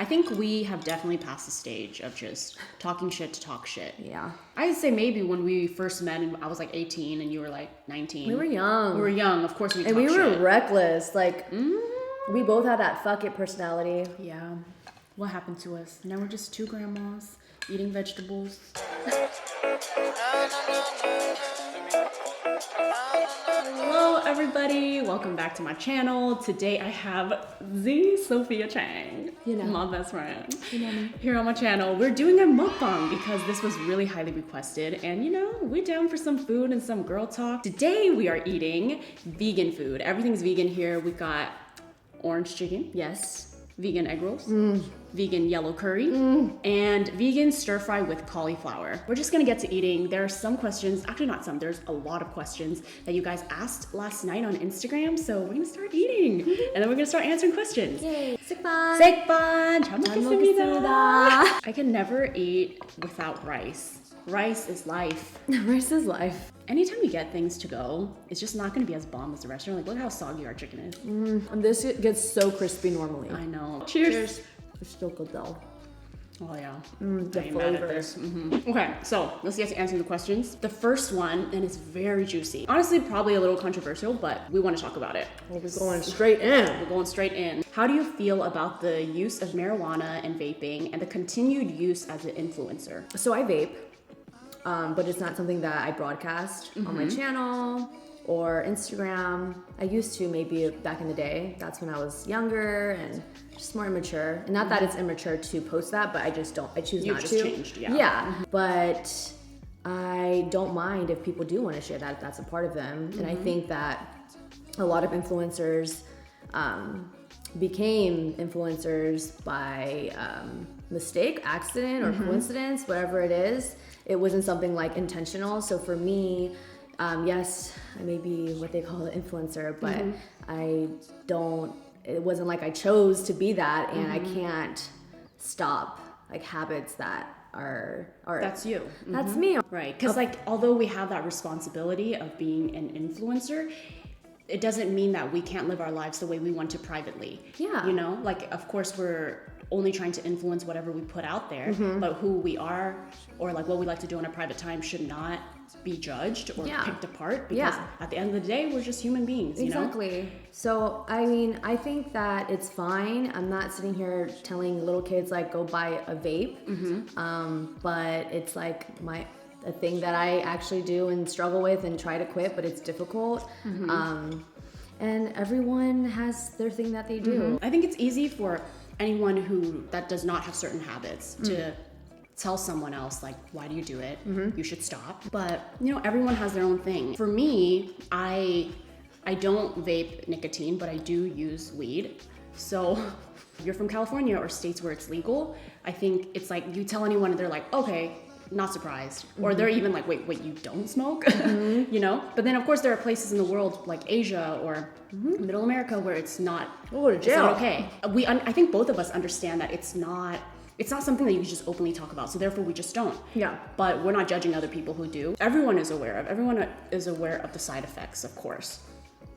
I think we have definitely passed the stage of just talking shit to talk shit. Yeah. I'd say maybe when we first met and I was like 18 and you were like 19. We were young. We were young, of course we talked shit. And we were shit. reckless. Like, we both had that fuck it personality. Yeah. What happened to us? Now we're just two grandmas eating vegetables. Hello everybody, welcome back to my channel. Today I have the Sophia Chang, my best friend, here on my channel. We're doing a mukbang because this was really highly requested, and we're down for some food and some girl talk. Today we are eating vegan food. Everything's vegan here. We got orange chicken, yes, vegan egg rolls, vegan yellow curry, and vegan stir fry with cauliflower. We're just gonna get to eating. There are some questions, actually not some, there's a lot of questions that you guys asked last night on Instagram, so we're gonna start eating, and then we're gonna start answering questions. Yay! Sikban! 잘 먹겠습니다. I can never eat without rice. Rice is life. Rice is life. Anytime we get things to go, it's just not gonna be as bomb as the restaurant. Like, look how soggy our chicken is. And this gets so crispy normally. I know. Cheers. It's still good though. Oh yeah. The I ain't mad at flavor. this. Okay, so let's get to answering the questions. The first one, and it's very juicy. Honestly, probably a little controversial, but we want to talk about it. We're going straight in. We're going straight in. How do you feel about the use of marijuana and vaping and the continued use as an influencer? So I vape, but it's not something that I broadcast on my channel or Instagram. I used to maybe back in the day. That's when I was younger and just more immature. And not that it's immature to post that, but I just don't, I choose not to. You just changed, yeah. Yeah, but I don't mind if people do want to share that, if that's a part of them. And I think that a lot of influencers became influencers by mistake, accident, or coincidence, whatever it is. It wasn't something like intentional. So for me, yes, I may be what they call an influencer, but it wasn't like I chose to be that, and I can't stop like habits that are That's you. That's me. Right, because like, although we have that responsibility of being an influencer, it doesn't mean that we can't live our lives the way we want to privately. Yeah. Like, of course we're only trying to influence whatever we put out there, but who we are or like what we like to do in our private time should not be judged or picked apart, because at the end of the day, we're just human beings, Exactly. So, I mean, I think that it's fine. I'm not sitting here telling little kids like go buy a vape, but it's like a thing that I actually do and struggle with and try to quit, but it's difficult. And everyone has their thing that they do. I think it's easy for anyone that does not have certain habits to tell someone else, like, why do you do it? You should stop. But everyone has their own thing. For me, I don't vape nicotine, but I do use weed. So if you're from California or states where it's legal, I think it's like you tell anyone and they're like, okay, not surprised. Or they're even like, wait, you don't smoke? But then of course there are places in the world like Asia or Middle America where it's not, It's not okay. I think both of us understand that it's not something that you can just openly talk about, so therefore we just don't. Yeah. But we're not judging other people who do. Everyone is aware of the side effects, of course.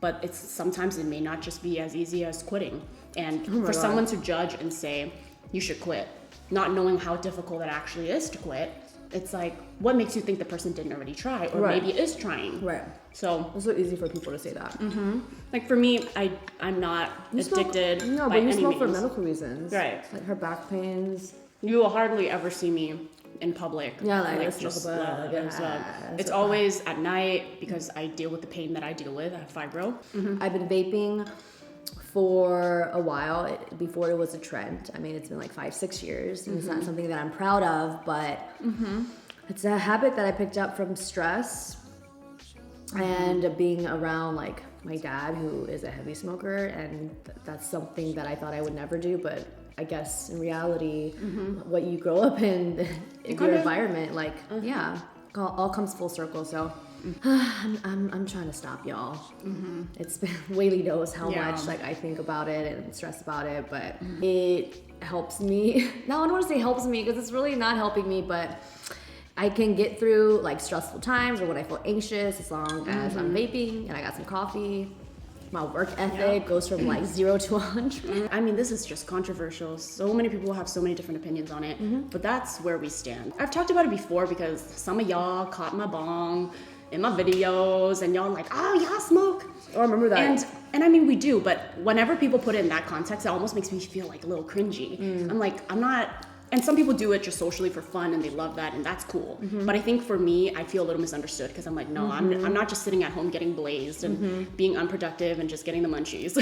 But sometimes it may not just be as easy as quitting. And for someone to judge and say, you should quit, not knowing how difficult it actually is to quit, it's like, what makes you think the person didn't already try or maybe is trying? Right. So it's so easy for people to say that. Like for me, I'm not addicted. But you smoke for medical reasons. Right. Like her back pains. You will hardly ever see me in public. Yeah, like just it's always at night because I deal with the pain that I deal with. I have fibro. I've been vaping for a while before it was a trend. I mean, it's been like 5-6 years, and it's not something that I'm proud of, but it's a habit that I picked up from stress and being around like my dad, who is a heavy smoker, and that's something that I thought I would never do, but I guess in reality, what you grow up in your environment, like all comes full circle. So I'm trying to stop, y'all. It's been, Weylie knows how much like I think about it and stress about it, but it helps me. No, I don't want to say helps me because it's really not helping me, but I can get through like stressful times or when I feel anxious as long as I'm vaping and I got some coffee. My work ethic goes from like 0 to 100. I mean, this is just controversial. So many people have so many different opinions on it, but that's where we stand. I've talked about it before because some of y'all caught my bong in my videos and y'all like, oh, y'all smoke. Oh, I remember that. And I mean, we do, but whenever people put it in that context, it almost makes me feel like a little cringy. I'm like, I'm not, and some people do it just socially for fun and they love that and that's cool. But I think for me, I feel a little misunderstood because I'm like, no, I'm not just sitting at home getting blazed and being unproductive and just getting the munchies.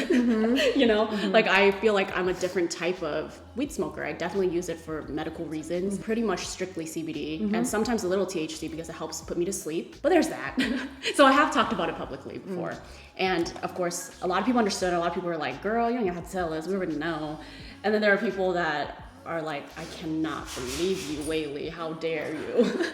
You know, like I feel like I'm a different type of weed smoker. I definitely use it for medical reasons, pretty much strictly CBD and sometimes a little THC because it helps put me to sleep. But there's that. So I have talked about it publicly before. And of course, a lot of people understood. A lot of people were like, girl, you don't even have to tell us. We already know. And then there are people that are like, I cannot believe you, Weylie, how dare you?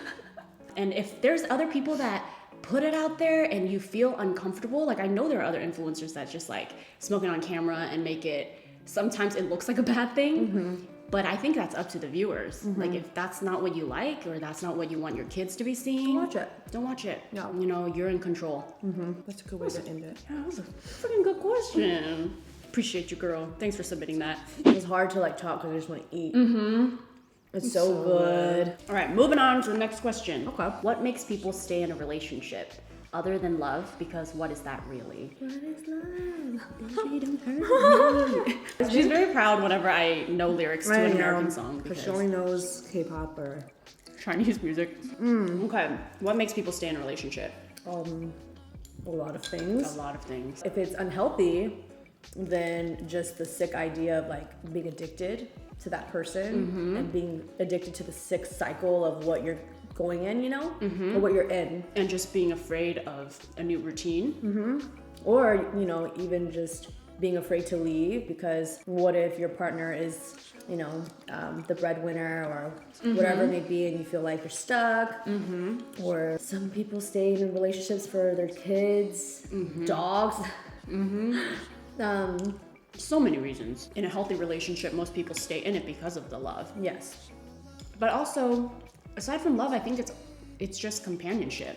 And if there's other people that put it out there and you feel uncomfortable, like I know there are other influencers that just like smoking on camera and make it, sometimes it looks like a bad thing, but I think that's up to the viewers. Like if that's not what you like or that's not what you want your kids to be seeing, don't watch it. No. You know, you're in control. That's a good way to end it. Yeah, that was a freaking good question. Appreciate you, girl. Thanks for submitting that. It's hard to like talk because I just want to eat. It's so good. All right, moving on to the next question. Okay. What makes people stay in a relationship other than love? Because what is that really? What is love? She don't hurt me. She's very proud whenever I know lyrics to an American song. Because she only knows K-pop or Chinese music. Okay. What makes people stay in a relationship? a lot of things. A lot of things. If it's unhealthy, then just the sick idea of like being addicted to that person and being addicted to the sick cycle of what you're going in, you know, or what you're in. And just being afraid of a new routine. Or, you know, even just being afraid to leave, because what if your partner is, you know, the breadwinner or whatever it may be, and you feel like you're stuck. Or some people stay in relationships for their kids, dogs. So many reasons. In a healthy relationship, most people stay in it because of the love. Yes. But also, aside from love, I think it's just companionship.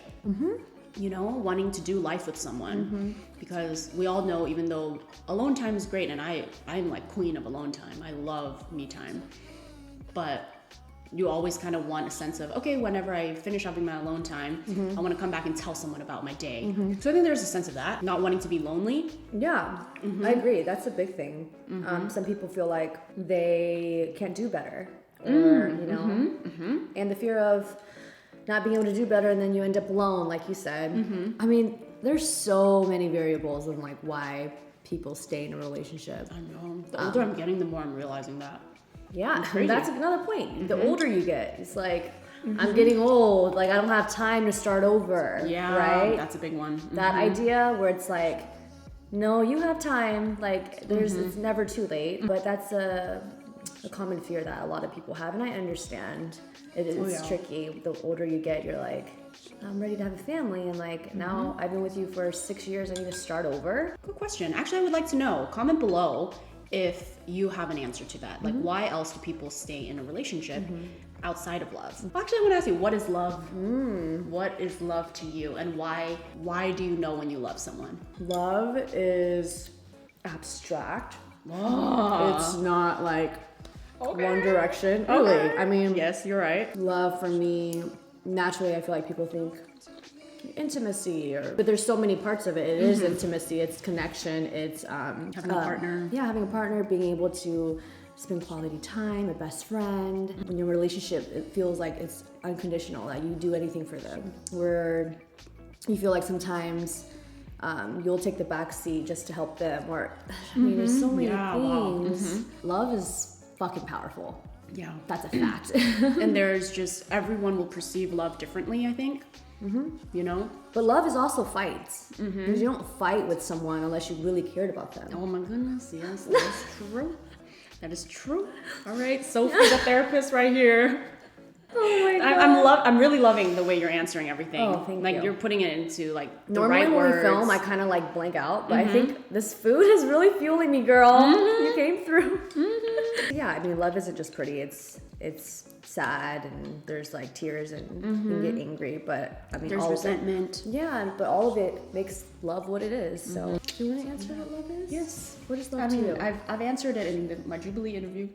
You know, wanting to do life with someone. Because we all know, even though alone time is great, and I'm like queen of alone time. I love me time. But you always kind of want a sense of, okay, whenever I finish having my alone time, I want to come back and tell someone about my day. So I think there's a sense of that, not wanting to be lonely. Yeah, I agree. That's a big thing. Some people feel like they can't do better, or, you know, and the fear of not being able to do better, and then you end up alone, like you said. I mean, there's so many variables of like why people stay in a relationship. I know. The older I'm getting, the more I'm realizing that. Yeah, that's another point. The older you get, it's like, I'm getting old, like I don't have time to start over. Yeah, right? That's a big one. That idea where it's like, no, you have time, like it's never too late. But that's a common fear that a lot of people have, and I understand. It's tricky. The older you get, you're like, I'm ready to have a family, and like now I've been with you for 6 years, I need to start over. Good question. Actually, I would like to know. Comment below if you have an answer to that. Like, why else do people stay in a relationship outside of love? Well, actually, I want to ask you, what is love? What is love to you, and why do you know when you love someone? Love is abstract. It's not like one direction. Really, I mean, yes, you're right. Love for me, naturally, I feel like people think intimacy, but there's so many parts of it. It is intimacy, it's connection, it's having a partner. Yeah, having a partner, being able to spend quality time, a best friend. When you're in a relationship, it feels like it's unconditional, that you do anything for them. Where you feel like sometimes you'll take the back seat just to help them, or I mean, there's so many things. Love is fucking powerful. Yeah, that's a fact. And there's just, everyone will perceive love differently, I think. You know? But love is also fights. Because you don't fight with someone unless you really cared about them. Oh my goodness, yes, that is true. That is true. All right, Sophie, the therapist right here. Oh my god. I'm really loving the way you're answering everything. Oh, thank like you. you're putting it into like the Normally right when words. we film, I kind of like blank out, but I think this food is really fueling me, girl. You came through. Yeah, I mean, love isn't just pretty. It's sad and there's like tears and you get angry, but I mean, there's all resentment. Of it, yeah, but all of it makes love what it is. So, do you want to answer what love is? Yes. What is love to you? I've answered it in my Jubilee interview.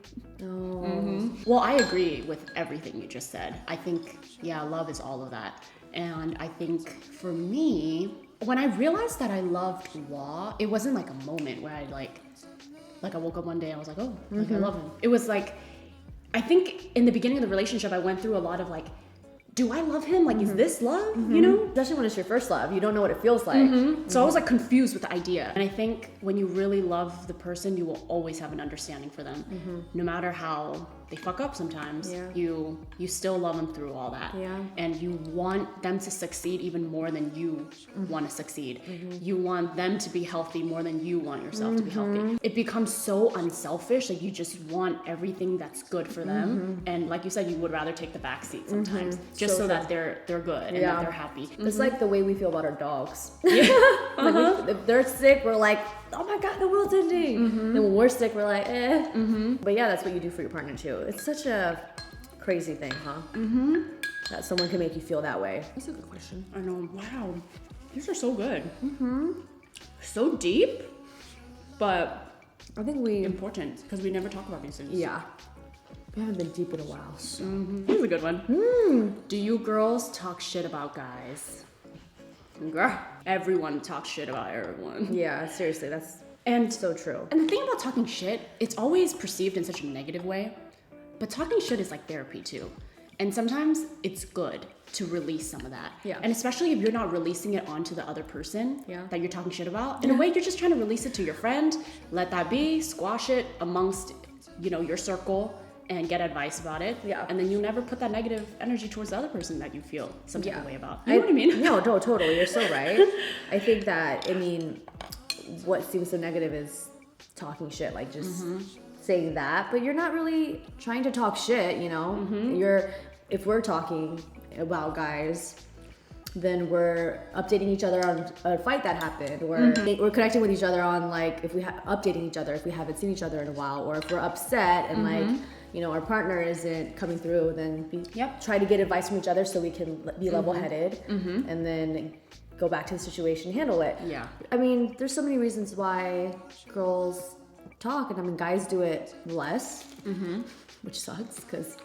Oh. Well, I agree with everything you just said. I think, yeah, love is all of that. And I think for me, when I realized that I loved Wah, it wasn't like a moment where I like I woke up one day and I was like, oh, like I love him. It was like, I think in the beginning of the relationship, I went through a lot of like, do I love him? Like, is this love? You know? Especially when it's your first love, you don't know what it feels like. So I was like confused with the idea. And I think when you really love the person, you will always have an understanding for them. No matter how they fuck up sometimes, you still love them through all that. Yeah. And you want them to succeed even more than you want to succeed. You want them to be healthy more than you want yourself to be healthy. It becomes so unselfish. Like you just want everything that's good for them. And like you said, you would rather take the back seat sometimes just so that they're good and that they're happy. It's like the way we feel about our dogs. Like if they're sick, we're like, oh my god, the world's ending. And when we're sick, we're like, eh. But yeah, that's what you do for your partner too. It's such a crazy thing, huh? That someone can make you feel that way. That's a good question. I know. Wow, these are so good. So deep, but I think important because we never talk about these things. Yeah. We haven't been deep in a while. So. Here's a good one. Do you girls talk shit about guys? Girl, everyone talks shit about everyone. Yeah, seriously, that's so true. And the thing about talking shit, it's always perceived in such a negative way, but talking shit is like therapy too. And sometimes it's good to release some of that. Yeah. And especially if you're not releasing it onto the other person that you're talking shit about. In a way, you're just trying to release it to your friend, let that be, squash it amongst, your circle, and get advice about it. Yeah. And then you never put that negative energy towards the other person that you feel some type of way about. You know what I mean? No, totally. You're so right. I think that, what seems so negative is talking shit, like just saying that, but you're not really trying to talk shit, if we're talking about guys, then we're updating each other on a fight that happened, or we're connecting with each other on like if we updating each other if we haven't seen each other in a while, or if we're upset and our partner isn't coming through, then we try to get advice from each other so we can be level-headed and then go back to the situation, handle it. Yeah. There's so many reasons why girls talk, and guys do it less, which sucks because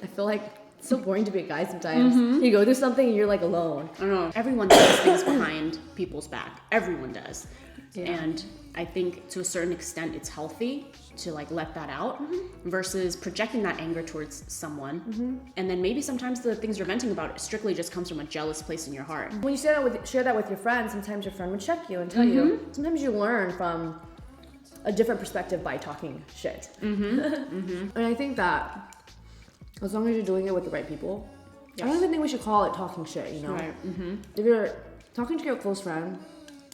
I feel like it's so boring to be a guy sometimes. You go through something and you're like alone. I don't know. Everyone does things behind people's back. Everyone does. Yeah. And I think to a certain extent it's healthy to like let that out versus projecting that anger towards someone. And then maybe sometimes the things you're venting about strictly just comes from a jealous place in your heart. When you share that with your friends, sometimes your friend would check you and tell you. Sometimes you learn from a different perspective by talking shit. And I think that as long as you're doing it with the right people, I don't even think we should call it talking shit, Right. If you're talking to your close friend,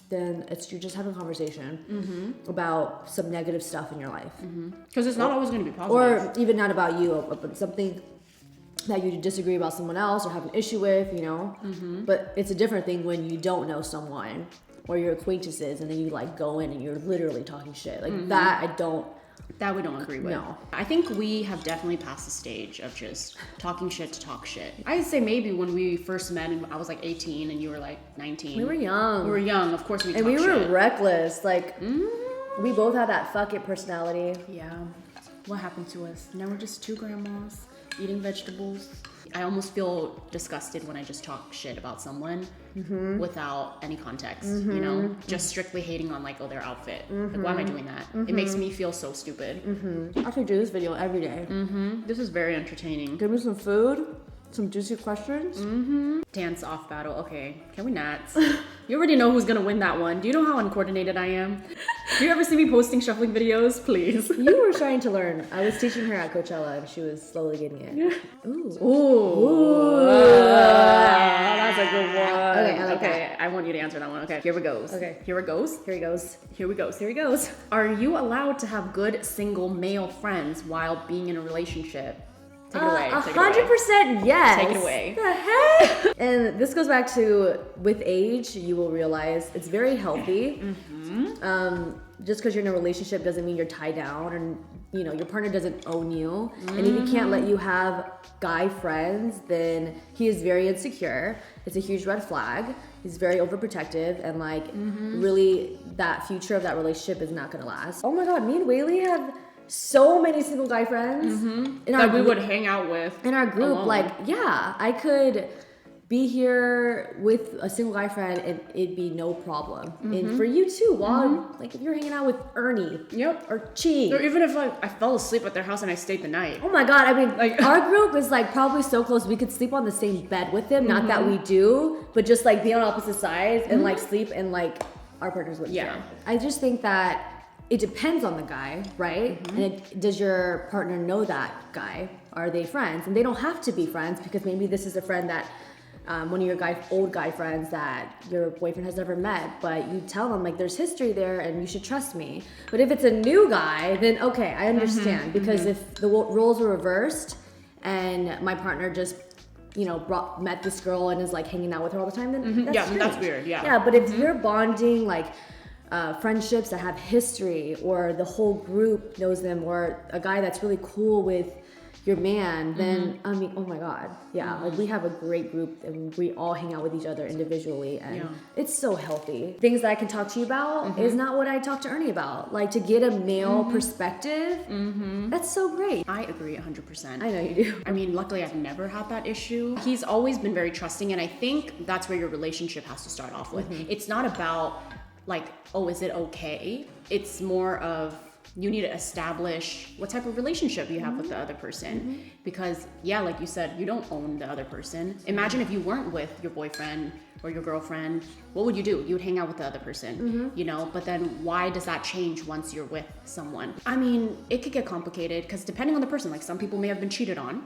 then you're just having a conversation about some negative stuff in your life. Because it's not always going to be positive. Or even not about you, but something that you disagree about someone else or have an issue with, But it's a different thing when you don't know someone or your acquaintances and then you like go in and you're literally talking shit. Like that we don't agree with. No. I think we have definitely passed the stage of just talking shit to talk shit. I'd say maybe when we first met and I was like 18 and you were like 19. We were young. Of course we talked shit. And we were reckless. Like, we both had that fuck it personality. Yeah. What happened to us? Now we're just two grandmas eating vegetables. I almost feel disgusted when I just talk shit about someone without any context, just strictly hating on like, their outfit. Like, why am I doing that? It makes me feel so stupid. I could do this video every day. This is very entertaining. Give me some food, some juicy questions. Dance off battle. Okay, can we not? You already know who's gonna win that one. Do you know how uncoordinated I am? Do you ever see me posting shuffling videos? Please. You were trying to learn. I was teaching her at Coachella and she was slowly getting it. Ooh. That's a good one. Okay. I want you to answer that one. Okay, here it goes. Here it goes. Are you allowed to have good single male friends while being in a relationship? Take it away. 100% yes. Take it away. The heck? And this goes back to, with age, you will realize it's very healthy. Just because you're in a relationship doesn't mean you're tied down, and you know your partner doesn't own you. And if he can't let you have guy friends, then he is very insecure. It's a huge red flag. He's very overprotective, and like really that future of that relationship is not gonna last. Oh my god, me and Weylie have so many single guy friends in our that we would hang out with in our group. alone. Like, yeah, I could be here with a single guy friend and it'd be no problem. And for you too, while like if you're hanging out with Ernie, or Chi, or even if I fell asleep at their house and I stayed the night. oh my god, I mean, like our group is like probably so close we could sleep on the same bed with him. Not that we do, but just like be on opposite sides and like sleep, and like our partners would share. I just think that it depends on the guy, right? And does your partner know that guy? Are they friends? And they don't have to be friends, because maybe this is a friend that one of your old guy friends that your boyfriend has never met, but you tell them like there's history there and you should trust me. But if it's a new guy, then okay, I understand, because if the roles were reversed and my partner just met this girl and is like hanging out with her all the time, then that's weird. But if you're bonding like friendships that have history, or the whole group knows them, or a guy that's really cool with your man, then I mean, oh my god, like we have a great group and we all hang out with each other individually, and it's so healthy. Things that I can talk to you about is not what I talk to Ernie about. Like, to get a male perspective, that's so great. I agree 100%. I know you do. I mean, luckily I've never had that issue. He's always been very trusting, and I think that's where your relationship has to start off with. It's not about like, oh, is it okay? It's more of, you need to establish what type of relationship you have with the other person. Because like you said, you don't own the other person. Imagine if you weren't with your boyfriend or your girlfriend, what would you do? You would hang out with the other person, but then why does that change once you're with someone? I mean, it could get complicated because depending on the person, like some people may have been cheated on.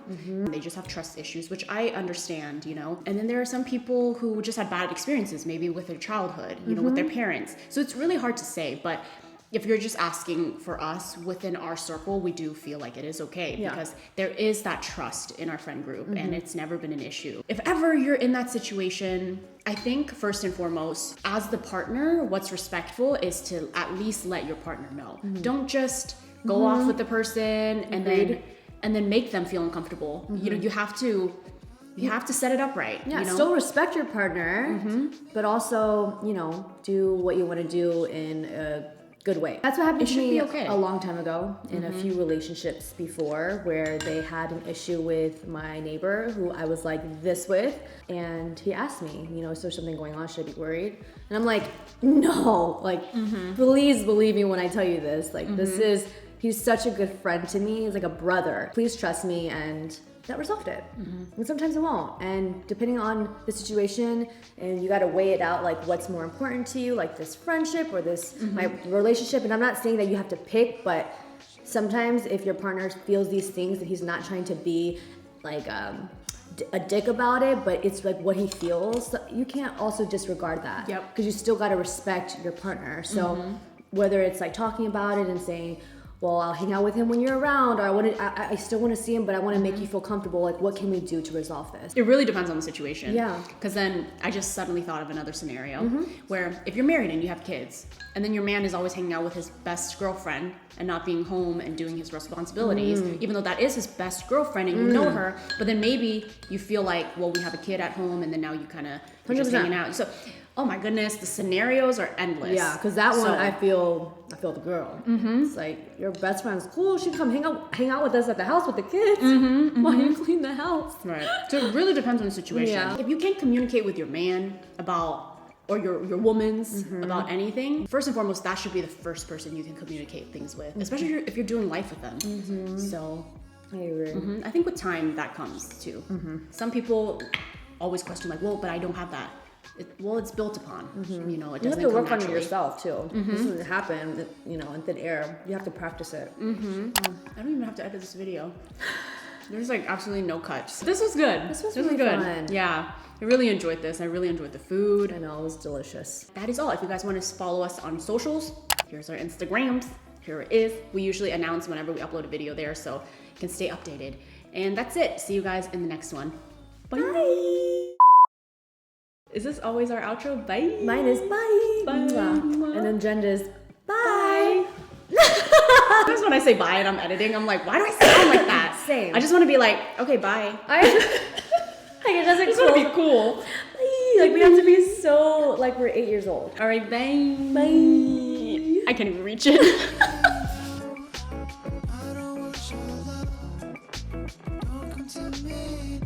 They just have trust issues, which I understand, and then there are some people who just had bad experiences, maybe with their childhood, with their parents. So it's really hard to say, but if you're just asking for us within our circle, we do feel like it is okay because there is that trust in our friend group and it's never been an issue. If ever you're in that situation, I think first and foremost, as the partner, what's respectful is to at least let your partner know. Don't just go off with the person and then make them feel uncomfortable. You have to set it up right. Still respect your partner, but also, do what you want to do in a good way. That's what happened to me a long time ago in a few relationships before, where they had an issue with my neighbor who I was like this with, and he asked me, is there something going on? Should I be worried? And I'm like, no, like please believe me when I tell you this. Like he's such a good friend to me. He's like a brother. Please trust me, and that resolved it. And sometimes it won't. And depending on the situation, and you got to weigh it out, like what's more important to you, like this friendship or this my relationship. And I'm not saying that you have to pick, but sometimes if your partner feels these things, that he's not trying to be like a dick about it, but it's like what he feels, you can't also disregard that. Because you still got to respect your partner. So whether it's like talking about it and saying, well, I'll hang out with him when you're around, or I still want to see him, but I want to make you feel comfortable. Like, what can we do to resolve this? It really depends on the situation. Because then I just suddenly thought of another scenario where if you're married and you have kids, and then your man is always hanging out with his best girlfriend and not being home and doing his responsibilities, even though that is his best girlfriend and you know her, but then maybe you feel like, well, we have a kid at home, and then now you kind of just hanging out. So, oh my goodness, the scenarios are endless. Yeah, because that one, I feel the girl. It's like, your best friend's cool. She can come hang out with us at the house with the kids while you clean the house. Right. So it really depends on the situation. If you can't communicate with your man about, or your woman's about anything, first and foremost, that should be the first person you can communicate things with, especially if you're doing life with them. So I agree. I think with time that comes too. Some people always question like, well, but I don't have that. It's built upon. It doesn't you have to work on it yourself too. This doesn't happen, in thin air. You have to practice it. I don't even have to edit this video. There's like absolutely no cuts. This was good. This was really good. Fun. Yeah, I really enjoyed this. I really enjoyed the food. I know, it was delicious. That is all. If you guys want to follow us on socials, here's our Instagrams. Here it is. We usually announce whenever we upload a video there, so you can stay updated. And that's it. See you guys in the next one. Bye. Is this always our outro? Bye. Mine is bye. Bye. And then Jenda's bye. Sometimes when I say bye and I'm editing, I'm like, why do I sound like that? Same. I just want to be like, okay, bye. Like it doesn't just want to be cool. Bye. Like we have to be so like we're 8 years old. All right, bye. Bye. I can't even reach it. I don't want your love. Don't come to me.